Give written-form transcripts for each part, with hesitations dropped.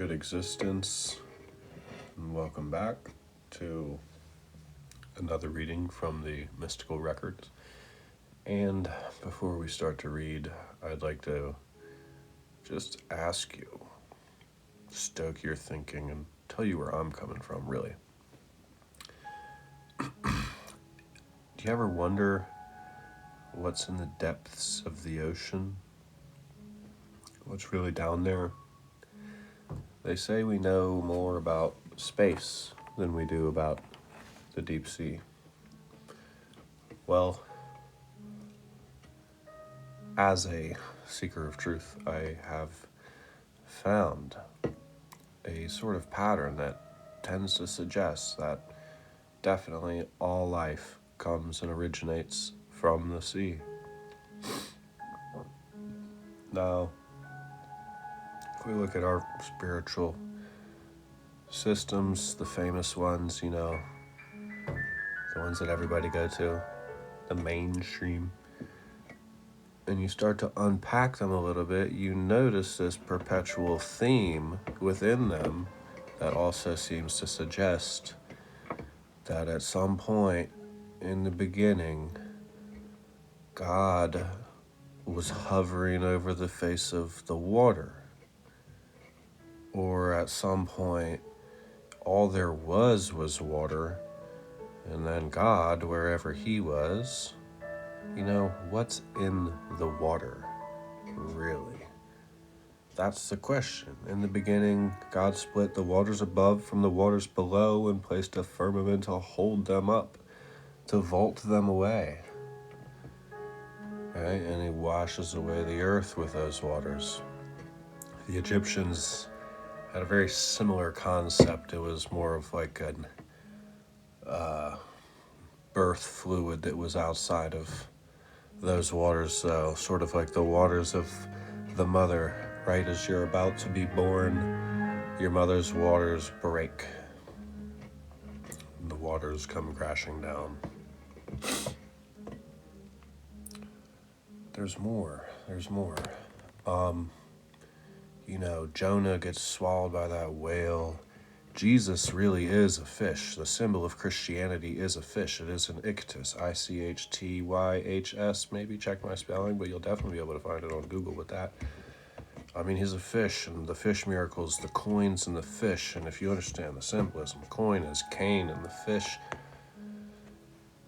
Good existence, and welcome back to another reading from the Mystical Records. And before we start to read, I'd like to just ask you, stoke your thinking, and tell you where I'm coming from, really. Do you ever wonder what's in the depths of the ocean? What's really down there? They say we know more about space than we do about the deep sea. Well, as a seeker of truth, I have found a sort of pattern that tends to suggest that definitely all life comes and originates from the sea. Now, if we look at our spiritual systems, the famous ones, the ones that everybody go to, the mainstream, and you start to unpack them a little bit, you notice this perpetual theme within them that also seems to suggest that at some point in the beginning, God was hovering over the face of the water. Or at some point, all there was water, and then God, wherever he was, what's in the water, really? That's the question. In the beginning, God split the waters above from the waters below and placed a firmament to hold them up, to vault them away. Right? And he washes away the earth with those waters. The Egyptians had a very similar concept. It was more of like an birth fluid that was outside of those waters, sort of like the waters of the mother. Right as you're about to be born, your mother's waters break. And the waters come crashing down. There's more. Jonah gets swallowed by that whale. Jesus really is a fish. The symbol of Christianity is a fish. It is an ichthys, I-C-H-T-Y-H-S. Maybe check my spelling, but you'll definitely be able to find it on Google with that. I mean, he's a fish, and the fish miracles, the coins and the fish, and if you understand the symbolism, coin is Cain, and the fish,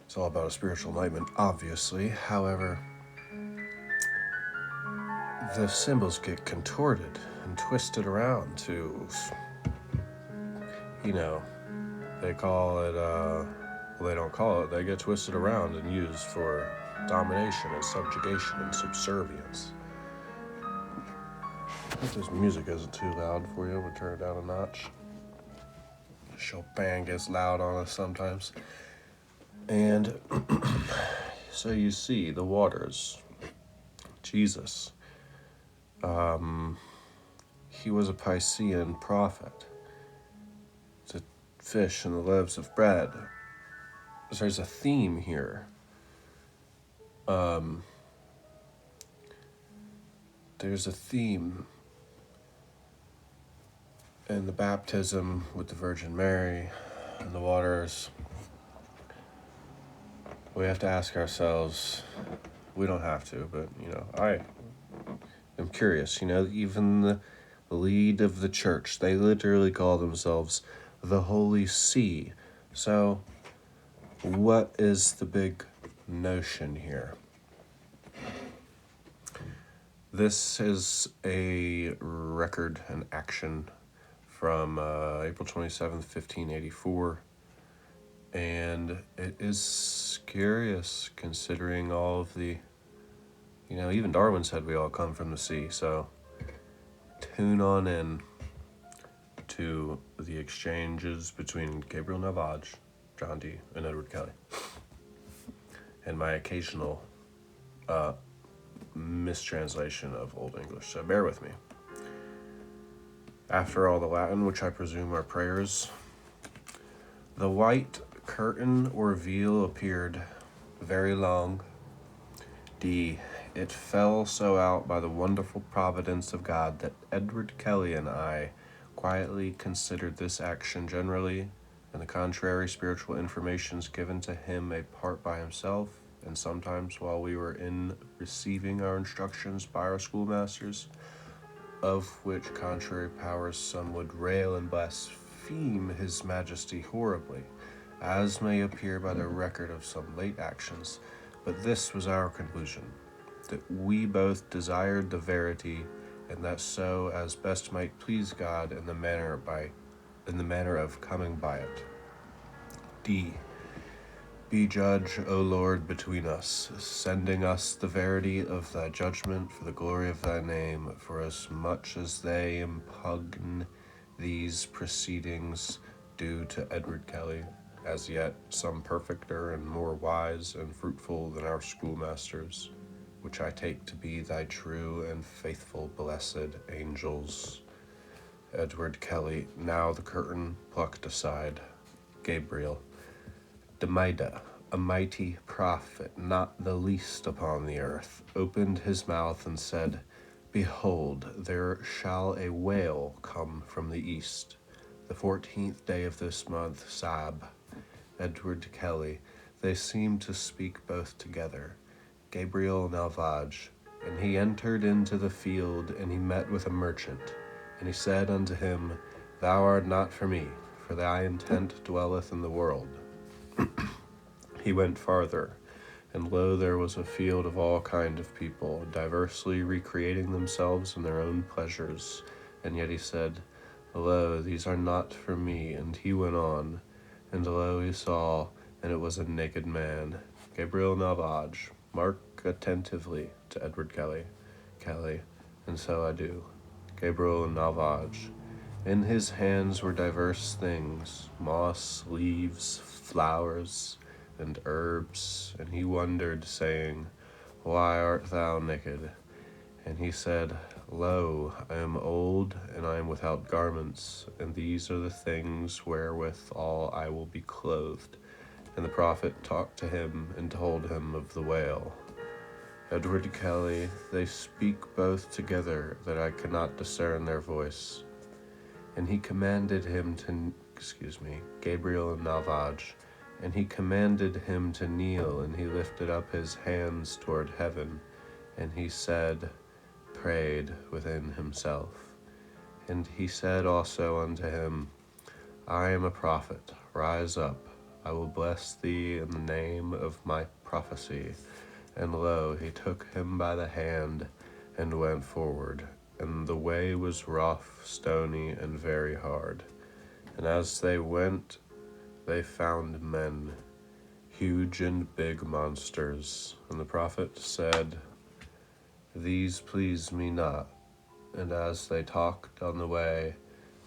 it's all about a spiritual enlightenment, obviously. However, the symbols get contorted and twisted around to, they call it, they don't call it, they get twisted around and used for domination and subjugation and subservience. I hope this music isn't too loud for you. I'm going to turn it down a notch. Chopin gets loud on us sometimes. And so you see the waters. Jesus. He was a Piscean prophet. The fish and the loaves of bread. So there's a theme here. There's a theme in the baptism with the Virgin Mary and the waters. We have to ask ourselves, we don't have to, but, I am curious. Even the lead of the church, they literally call themselves the Holy See. So, what is the big notion here? This is a record, an action from April 27th, 1584. And it is curious considering all of the, even Darwin said we all come from the sea. So tune on in to the exchanges between Gabriel Navage, John Dee, and Edward Kelly. And my occasional mistranslation of Old English. So bear with me. After all the Latin, which I presume are prayers, the white curtain or veil appeared very long. It fell so out by the wonderful providence of God that Edward Kelly and I quietly considered this action generally, and the contrary spiritual informations given to him a part by himself, and sometimes while we were in receiving our instructions by our schoolmasters, of which contrary powers some would rail and blaspheme his majesty horribly, as may appear by the record of some late actions. But this was our conclusion, that we both desired the verity, and that so as best might please God in the manner of coming by it. D. Be judge, O Lord, between us, sending us the verity of thy judgment for the glory of thy name, for as much as they impugn these proceedings due to Edward Kelly, as yet some perfecter and more wise and fruitful than our schoolmasters, which I take to be thy true and faithful blessed angels. Edward Kelly. Now the curtain plucked aside. Gabriel. Demida, a mighty prophet, not the least upon the earth, opened his mouth and said, Behold, there shall a whale come from the east. The 14th day of this month, Sab. Edward Kelly. They seemed to speak both together. Gabriel Nalvaj. And he entered into the field, and he met with a merchant. And he said unto him, Thou art not for me, for thy intent dwelleth in the world. He went farther, and lo, there was a field of all kind of people, diversely recreating themselves in their own pleasures. And yet he said, Lo, these are not for me. And he went on, and lo, he saw, and it was a naked man. Gabriel Nalvaj. Mark attentively to Edward Kelly. Kelly, and so I do. Gabriel Nalvaj. In his hands were diverse things, moss, leaves, flowers, and herbs, and he wondered, saying, Why art thou naked? And he said, Lo, I am old, and I am without garments, and these are the things wherewithal I will be clothed. And the prophet talked to him, and told him of the whale. Edward Kelly. They speak both together, that I cannot discern their voice. And he commanded him to, Gabriel Nalvaj. And he commanded him to kneel, and he lifted up his hands toward heaven, and he said, prayed within himself. And he said also unto him, I am a prophet, rise up, I will bless thee in the name of my prophecy. And lo, he took him by the hand, and went forward. And the way was rough, stony, and very hard. And as they went, they found men, huge and big monsters. And the prophet said, These please me not. And as they talked on the way,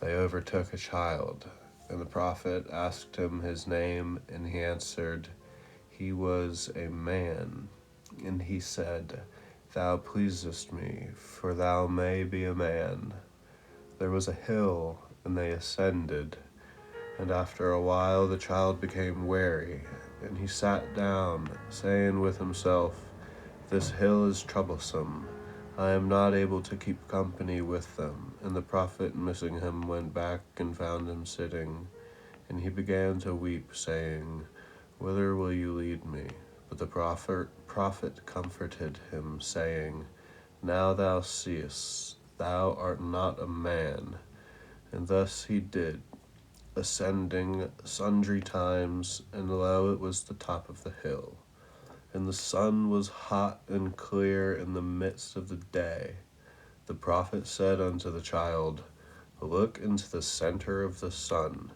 they overtook a child. And the prophet asked him his name, and he answered, He was a man. And he said, Thou pleasest me, for thou may be a man. There was a hill, and they ascended. And after a while the child became weary, and he sat down, saying with himself, This hill is troublesome. I am not able to keep company with them. And the prophet, missing him, went back and found him sitting. And he began to weep, saying, Whither will you lead me? But the prophet comforted him, saying, Now thou seest, thou art not a man. And thus he did, ascending sundry times, and lo, it was the top of the hill. And the sun was hot and clear in the midst of the day. The prophet said unto the child, Look into the center of the sun.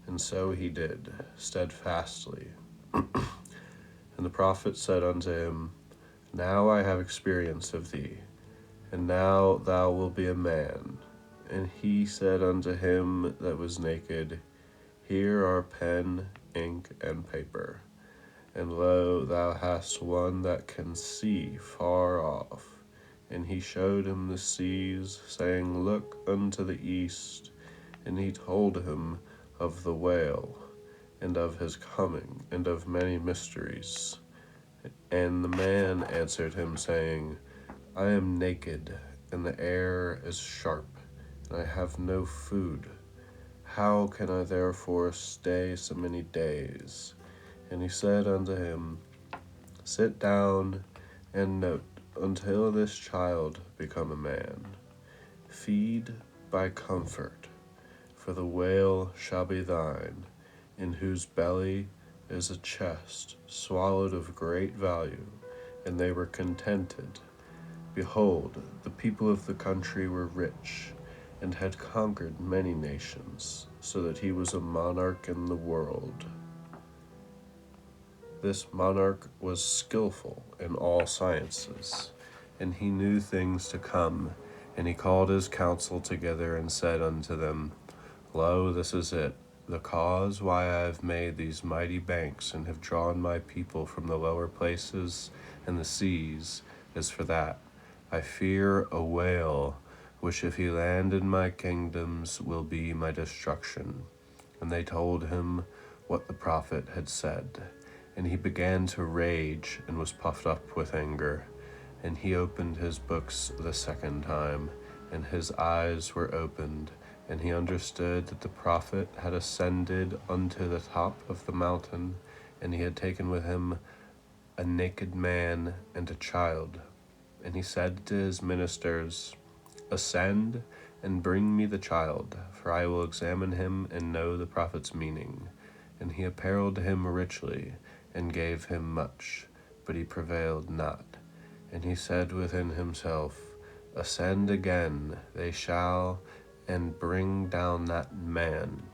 And so he did, steadfastly. And the prophet said unto him, Now I have experience of thee, and now thou wilt be a man. And he said unto him that was naked, Here are pen, ink, and paper. And lo, thou hast one that can see far off. And he showed him the seas, saying, Look unto the east. And he told him of the whale, and of his coming, and of many mysteries. And the man answered him, saying, I am naked, and the air is sharp, and I have no food. How can I therefore stay so many days? And he said unto him, Sit down and note until this child become a man. Feed by comfort, for the wail shall be thine, in whose belly is a chest swallowed of great value. And they were contented. Behold, the people of the country were rich, and had conquered many nations, so that he was a monarch in the world. This monarch was skillful in all sciences, and he knew things to come. And he called his council together and said unto them, Lo, this is it, the cause why I have made these mighty banks, and have drawn my people from the lower places and the seas, is for that. I fear a whale, which if he land in my kingdoms will be my destruction. And they told him what the prophet had said. And he began to rage, and was puffed up with anger. And he opened his books the second time, and his eyes were opened, and he understood that the prophet had ascended unto the top of the mountain, and he had taken with him a naked man and a child. And he said to his ministers, Ascend, and bring me the child, for I will examine him and know the prophet's meaning. And he apparelled him richly, and gave him much, but he prevailed not. And he said within himself, Ascend again, they shall, and bring down that man.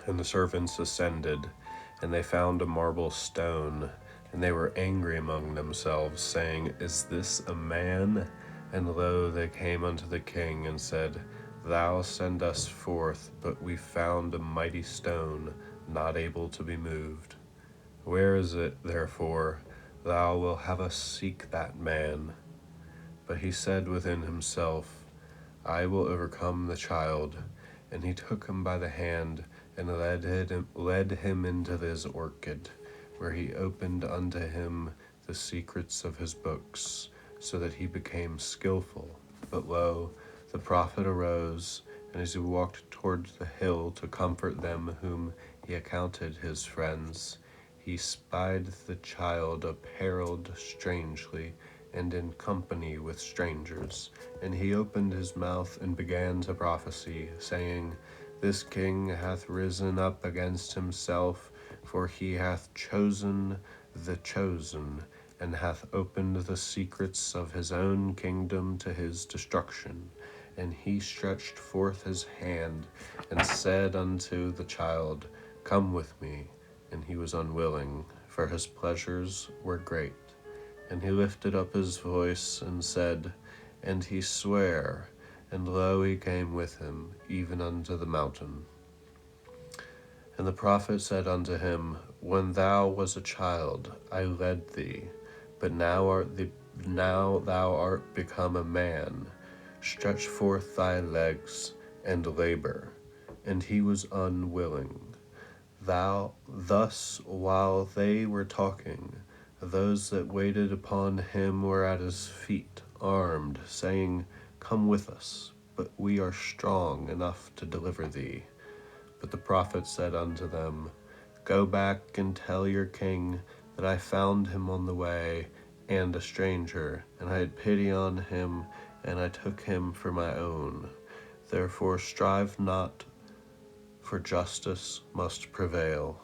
And the servants ascended, and they found a marble stone, and they were angry among themselves, saying, Is this a man? And lo, they came unto the king, and said, Thou send us forth, but we found a mighty stone, not able to be moved. Where is it, therefore, thou wilt have us seek that man? But he said within himself, I will overcome the child. And he took him by the hand, and led him into his orchard, where he opened unto him the secrets of his books, so that he became skillful. But lo, the prophet arose, and as he walked toward the hill to comfort them whom he accounted his friends, he spied the child apparelled strangely, and in company with strangers. And he opened his mouth and began to prophesy, saying, This king hath risen up against himself, for he hath chosen the chosen, and hath opened the secrets of his own kingdom to his destruction. And he stretched forth his hand, and said unto the child, Come with me. And he was unwilling, for his pleasures were great. And he lifted up his voice, and said, And he sware, and lo, he came with him, even unto the mountain. And the prophet said unto him, When thou was a child, I led thee, but now thou art become a man. Stretch forth thy legs, and labor. And he was unwilling. Thus while they were talking, those that waited upon him were at his feet, armed, saying, Come with us, but we are strong enough to deliver thee. But the prophet said unto them, Go back and tell your king that I found him on the way, and a stranger, and I had pity on him, and I took him for my own. Therefore strive not, for justice must prevail.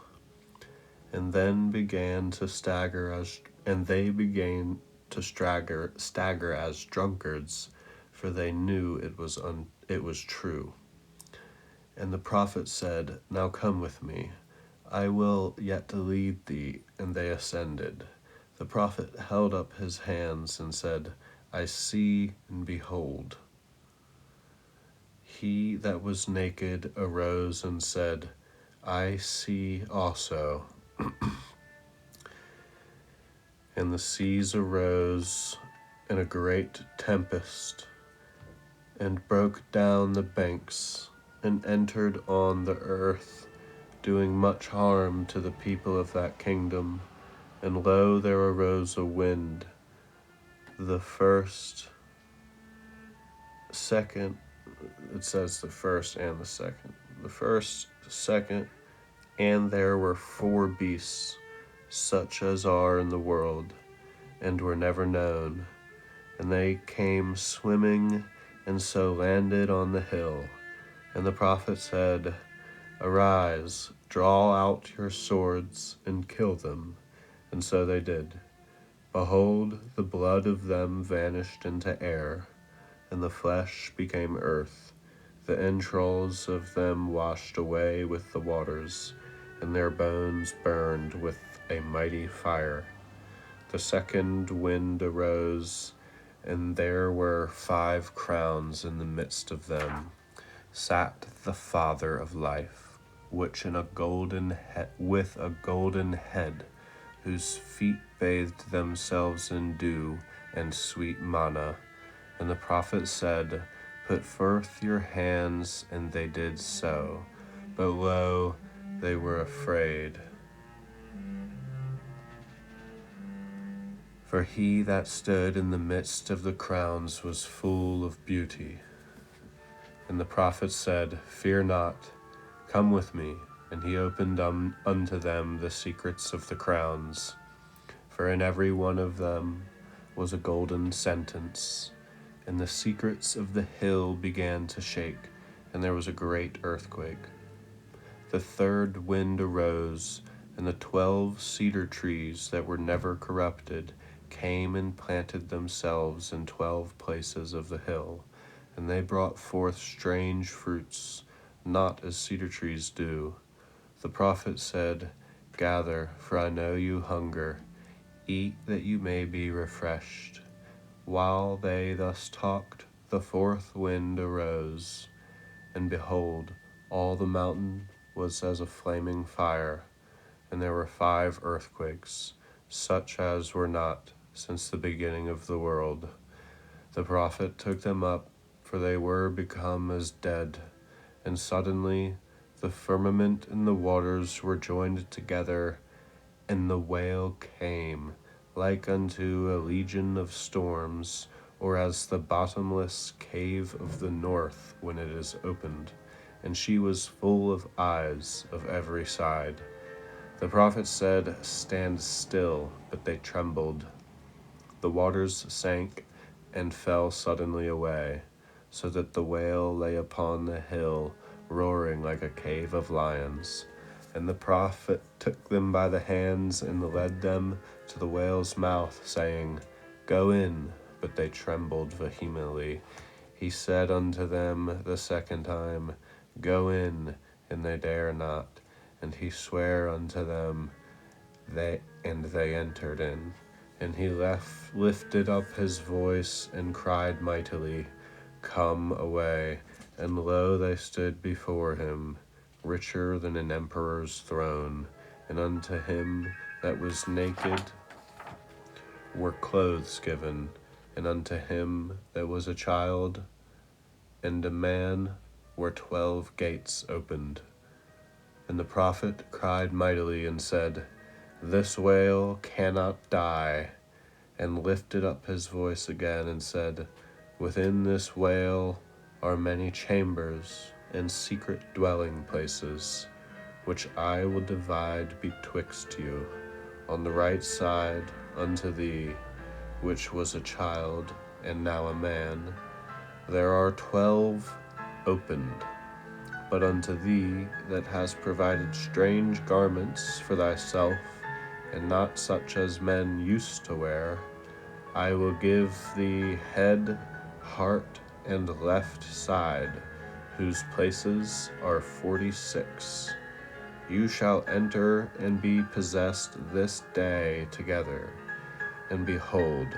And then began to stagger they began to stagger as drunkards, for they knew it was true. And the prophet said, Now come with me, I will yet lead thee. And they ascended. The prophet held up his hands and said, I see, and behold. He that was naked arose and said, I see also. And the seas arose in a great tempest, and broke down the banks, and entered on the earth, doing much harm to the people of that kingdom. And lo, there arose a wind, the first, second, it says the first and the second. The first, the second, and there were 4 beasts, such as are in the world, and were never known. And they came swimming, and so landed on the hill. And the prophet said, Arise, draw out your swords, and kill them. And so they did. Behold, the blood of them vanished into air, and the flesh became earth. The entrails of them washed away with the waters, and their bones burned with a mighty fire. The second wind arose, and there were 5 crowns in the midst of them. Sat the Father of life, which in a golden with a golden head, whose feet bathed themselves in dew and sweet manna. And the prophet said, Put forth your hands, and they did so. But lo, they were afraid. For he that stood in the midst of the crowns was full of beauty. And the prophet said, Fear not, come with me. And he opened unto them the secrets of the crowns. For in every one of them was a golden sentence. And the secrets of the hill began to shake, and there was a great earthquake. The third wind arose, and the 12 cedar trees that were never corrupted came and planted themselves in 12 places of the hill. And they brought forth strange fruits, not as cedar trees do. The prophet said, Gather, for I know you hunger. Eat that you may be refreshed. While they thus talked, the 4th wind arose, and behold, all the mountain was as a flaming fire, and there were 5 earthquakes, such as were not since the beginning of the world. The prophet took them up, for they were become as dead. And suddenly the firmament and the waters were joined together, and the wail came, like unto a legion of storms, or as the bottomless cave of the north when it is opened. And she was full of eyes of every side. The prophet said, Stand still, but they trembled. The waters sank and fell suddenly away, so that the whale lay upon the hill, roaring like a cave of lions. And the prophet took them by the hands and led them to the whale's mouth, saying, Go in. But they trembled vehemently. He said unto them the second time, Go in, and they dare not. And he sware unto them, and they entered in. And he lifted up his voice and cried mightily, Come away. And lo, they stood before him, richer than an emperor's throne. And unto him that was naked were clothes given. And unto him that was a child and a man were 12 gates opened. And the prophet cried mightily and said, This whale cannot die. And lifted up his voice again and said, Within this whale are many chambers and secret dwelling places, which I will divide betwixt you. On the right side unto thee, which was a child and now a man, there are 12 opened. But unto thee that has provided strange garments for thyself, and not such as men used to wear, I will give thee head, heart, and left side, whose places are 46. You shall enter and be possessed this day together. And behold,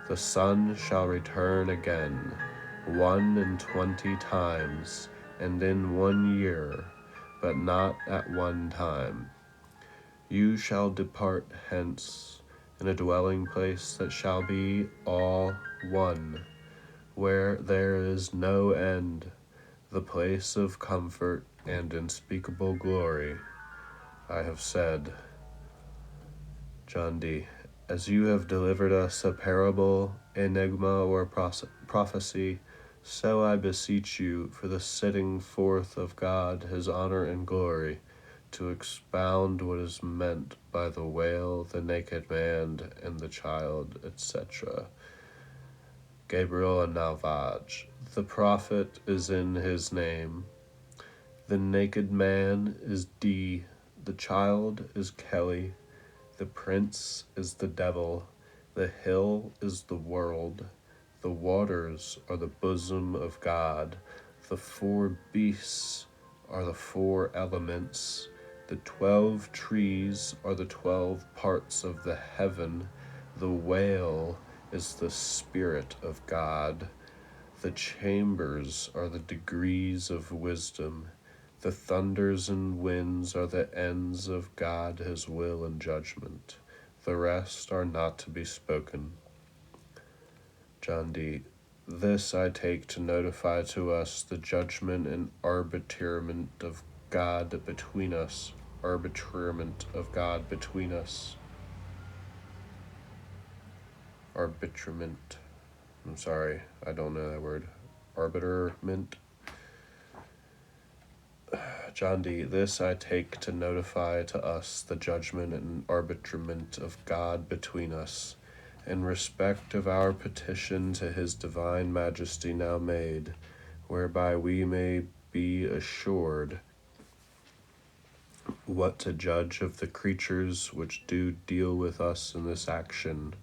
the sun shall return again, 21 times, and in 1 year, but not at one time. You shall depart hence, in a dwelling place that shall be all one, where there is no end, the place of comfort and unspeakable glory. I have said. John D. As you have delivered us a parable, enigma, or prophecy, So I beseech you, for the setting forth of God, his honor and glory, to expound what is meant by the whale, the naked man, and the child, etc. Gabriel and Nalvaj. The prophet is in his name. The naked man is D. The child is Kelly. The prince is the devil. The hill is the world. The waters are the bosom of God. The 4 beasts are the 4 elements. The 12 trees are the 12 parts of the heaven. The whale is the Spirit of God. The chambers are the degrees of wisdom. The thunders and winds are the ends of God, his will and judgment. The rest are not to be spoken. John D. This I take to notify to us the judgment and arbitrament of God between us. Arbitrament of God between us. Arbitrament. I'm sorry, I don't know that word. Arbitrament. John D. This I take to notify to us the judgment and arbitrament of God between us, in respect of our petition to his divine majesty now made, whereby we may be assured what to judge of the creatures which do deal with us in this action,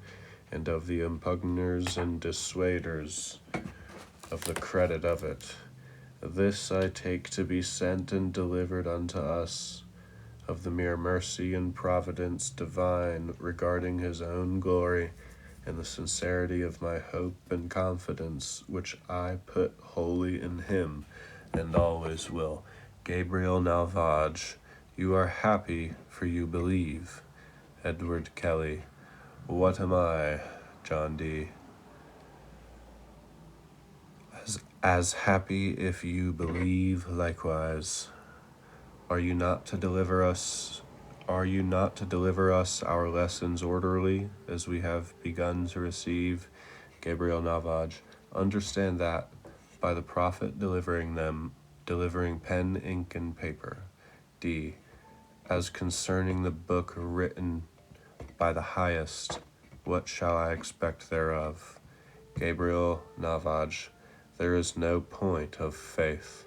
and of the impugners and dissuaders of the credit of it. This I take to be sent and delivered unto us of the mere mercy and providence divine regarding his own glory and the sincerity of my hope and confidence, which I put wholly in him and always will. Gabriel Nalvaj, you are happy, for you believe. Edward Kelly. What am I? John D. As happy if you believe likewise. Are you not to deliver us? Are you not to deliver us our lessons orderly, as we have begun to receive? Gabriel Nalvaj. Understand that, by the prophet delivering pen, ink, and paper. D. As concerning the book written by the highest, what shall I expect thereof? Gabriel Nalvaj. There is no point of faith.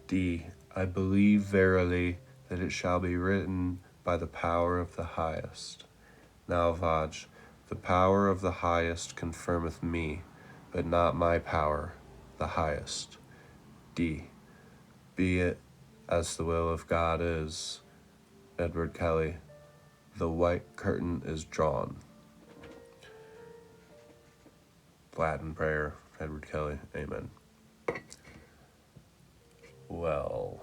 D. I believe verily that it shall be written by the power of the highest. Nalvaj. The power of the highest confirmeth me, but not my power, the highest. D. Be it as the will of God is. Edward Kelly. The white curtain is drawn. Latin prayer, Edward Kelly. Amen. Well,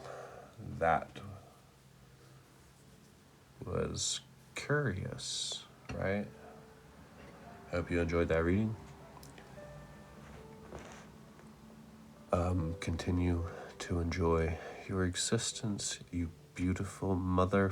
that was curious, right? Hope you enjoyed that reading. Continue to enjoy your existence, you beautiful mother